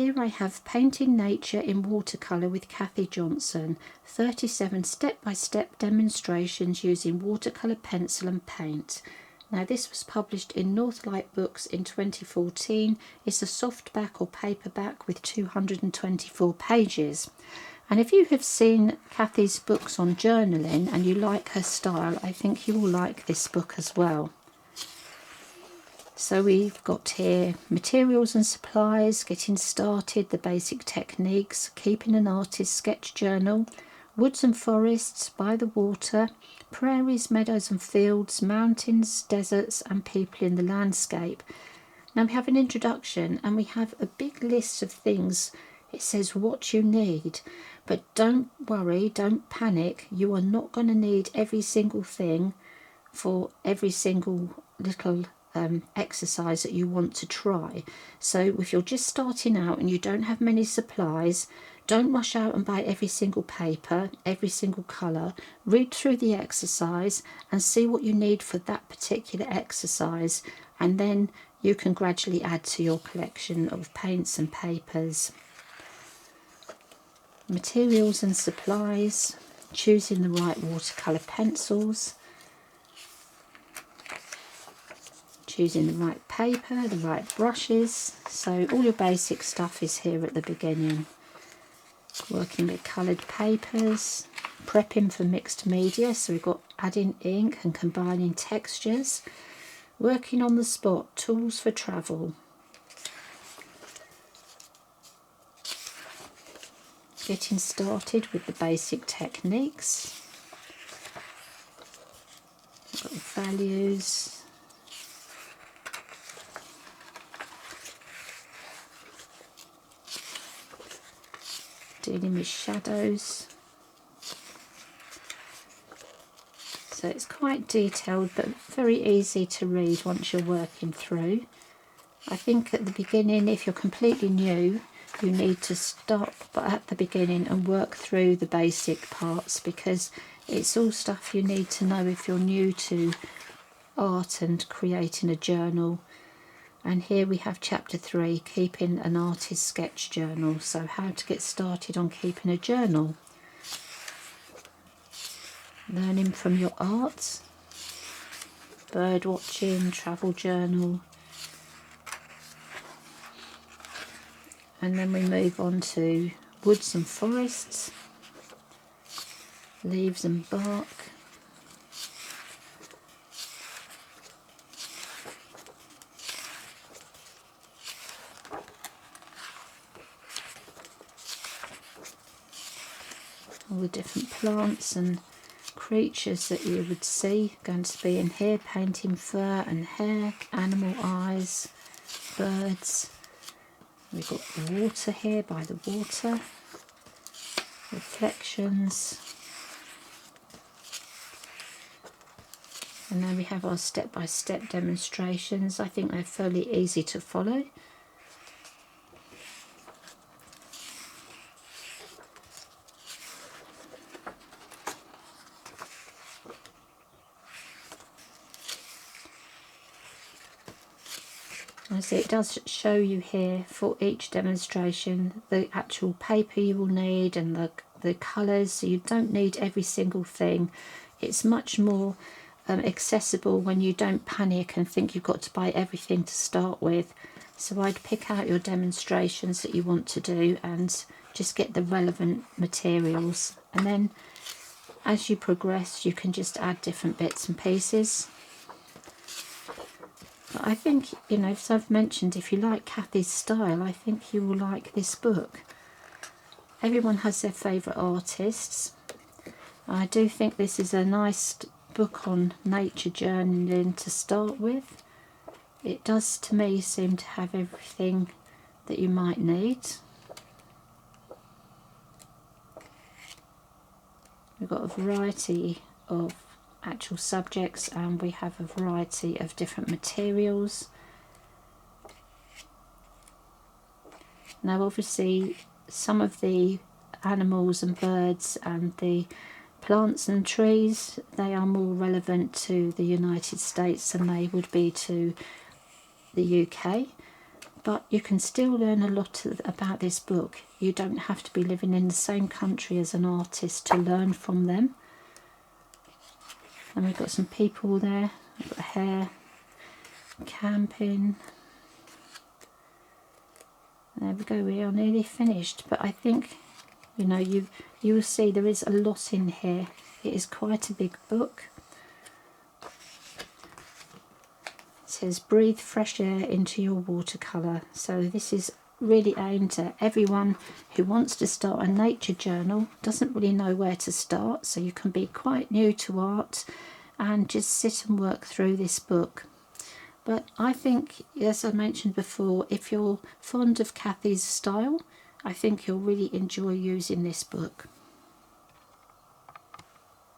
Here I have Painting Nature in Watercolour with Cathy Johnson, 37 step-by-step demonstrations using watercolour pencil and paint. Now this was published in Northlight Books in 2014. It's a softback or paperback with 224 pages. And if you have seen Cathy's books on journaling and you like her style, I think you will like this book as well. So we've got here materials and supplies, getting started, the basic techniques, keeping an artist's sketch journal, woods and forests, by the water, prairies, meadows and fields, mountains, deserts and people in the landscape. Now we have an introduction and we have a big list of things. It says what you need, but don't worry, don't panic. You are not going to need every single thing for every single little exercise that you want to try. So if you're just starting out and you don't have many supplies, don't rush out and buy every single paper, every single colour. Read through the exercise and see what you need for that particular exercise, and then you can gradually add to your collection of paints and papers. Materials and supplies, choosing the right watercolour pencils, choosing the right paper, the right brushes. So all your basic stuff is here at the beginning. Working with coloured papers, prepping for mixed media, so we've got adding ink and combining textures, working on the spot, tools for travel, getting started with the basic techniques, got the values, dealing with shadows. So it's quite detailed but very easy to read once you're working through. I think at the beginning, if you're completely new, you need to stop at the beginning and work through the basic parts, because it's all stuff you need to know if you're new to art and creating a journal. And here we have chapter 3, keeping an artist's sketch journal. So how to get started on keeping a journal. Learning from your art, bird watching, travel journal. And then we move on to woods and forests, leaves and bark. All the different plants and creatures that you would see going to be in here, painting fur and hair, animal eyes, birds. We've got the water here, by the water, reflections, and then we have our step-by-step demonstrations. I think they're fairly easy to follow. So it does show you here for each demonstration the actual paper you will need and the colours, so you don't need every single thing. It's much more accessible when you don't panic and think you've got to buy everything to start with. So I'd pick out your demonstrations that you want to do and just get the relevant materials, and then as you progress you can just add different bits and pieces. But I think, you know, as I've mentioned, if you like Cathy's style, I think you will like this book. Everyone has their favourite artists. I do think this is a nice book on nature journaling to start with. It does, to me, seem to have everything that you might need. We've got a variety of actual subjects and we have a variety of different materials. Now obviously some of the animals and birds and the plants and trees, they are more relevant to the United States than they would be to the UK, but you can still learn a lot about this book. You don't have to be living in the same country as an artist to learn from them. And we've got some people there. We've got hair, camping. There we go, we are nearly finished, but I think, you know, you will see there is a lot in here. It is quite a big book. It says breathe fresh air into your watercolour. So this is really aimed at everyone who wants to start a nature journal, doesn't really know where to start, so you can be quite new to art and just sit and work through this book. But I think, as I mentioned before, if you're fond of Cathy's style, I think you'll really enjoy using this book.